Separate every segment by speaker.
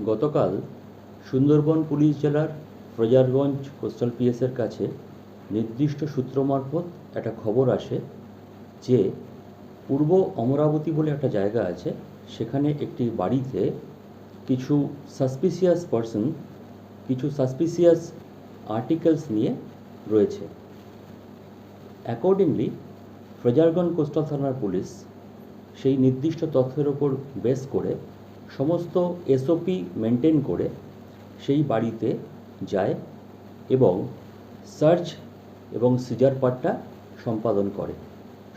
Speaker 1: গতকাল সুন্দরবন পুলিশ জেলার ফ্রেজারগঞ্জ কোস্টাল পিএসের কাছে নির্দিষ্ট সূত্র মারফত একটা খবর আসে যে পূর্ব অমরাবতী বলে একটা জায়গা আছে, সেখানে একটি বাড়িতে কিছু সাসপিসিয়াস পার্সন কিছু সাসপিসিয়াস আর্টিকেলস নিয়ে রয়েছে। অ্যাকর্ডিংলি ফ্রেজারগঞ্জ কোস্টাল থানার পুলিশ সেই নির্দিষ্ট তথ্যের ওপর বেস করে সমস্ত এসওপি মেনটেন করে সেই বাড়িতে যায় এবং সার্চ এবং সিজার পার্টটা সম্পাদন করে,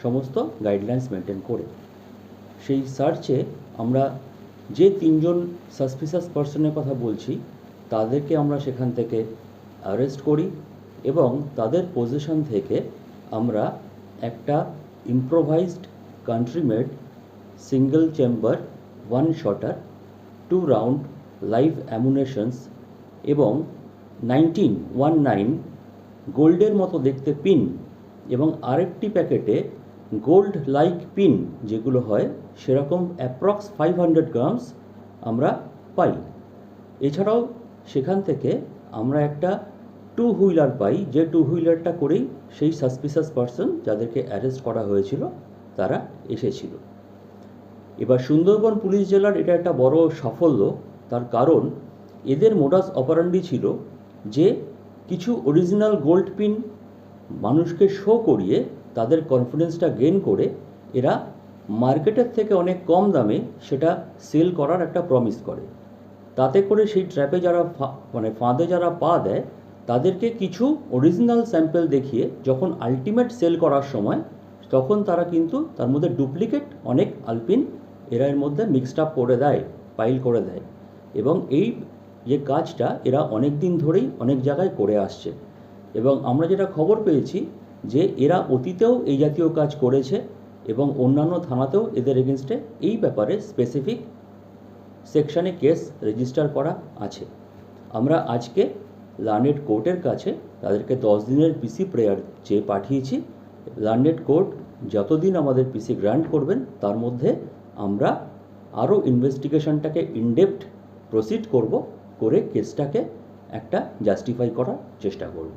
Speaker 1: সমস্ত গাইডলাইন্স মেনটেন করে। সেই সার্চে আমরা যে তিনজন সাসপিশাস পার্সনের কথা বলছি তাদেরকে আমরা সেখান থেকে অ্যারেস্ট করি এবং তাদের পজিশন থেকে আমরা একটা improvised country made single chamber 1 shooter 2 round live ammunitions এবং 19 গোল্ডের মতো দেখতে পিন এবং আরেকটি প্যাকেটে গোল্ড লাইক পিন যেগুলো হয় সেরকম অ্যাপ্রক্স 500 গ্রামস আমরা পাই। এছাড়াও সেখান থেকে আমরা একটা 2 হুইলার পাই, যে 2 হুইলারটা করেই সেই সাসপিশাস পার্সন যাদেরকে অ্যারেস্ট করা হয়েছিল তারা এসেছিল। এবার সুন্দরবন পুলিশ জেলার এটা একটা বড় সাফল্য, তার কারণ এদের মোডাস অপারেন্ডি ছিল যে কিছু অরিজিনাল গোল্ড পিন মানুষকে শো করিয়ে তাদের কনফিডেন্সটা গেইন করে এরা মার্কেটের থেকে অনেক কম দামে সেটা সেল করার একটা প্রমিস করে। তাতে করে সেই ট্র্যাপে যারা ফাঁদে যারা পা দেয় তাদেরকে কিছু অরিজিনাল স্যাম্পল দেখিয়ে যখন আলটিমেট সেল করার সময় তখন তারা কিন্তু তার মধ্যে ডুপ্লিকেট অনেক আলপিন এরা এর মধ্যে মিক্সড আপ করে দেয়, পাইল করে দেয়। এবং এই যে কাজটা এরা অনেক দিন ধরেই অনেক জায়গায় করে আসছে এবং আমরা যেটা খবর পেয়েছি যে এরা অতীতেও এই জাতীয় কাজ করেছে এবং অন্যান্য থানাতেও এদের এগেনস্টে এই ব্যাপারে স্পেসিফিক সেকশানে কেস রেজিস্টার করা আছে। আমরা আজকে লার্নেড কোর্টের কাছে তাদেরকে 10 দিনের পিসি প্রেয়ার চেয়ে পাঠিয়েছি। লার্নেড কোর্ট যতদিন আমাদের পিসি গ্রান্ট করবেন তার মধ্যে আমরা আরও ইনভেস্টিগেশনটাকে ইনডেপথ প্রসিড করে কেসটাকে একটা জাস্টিফাই করার চেষ্টা করব।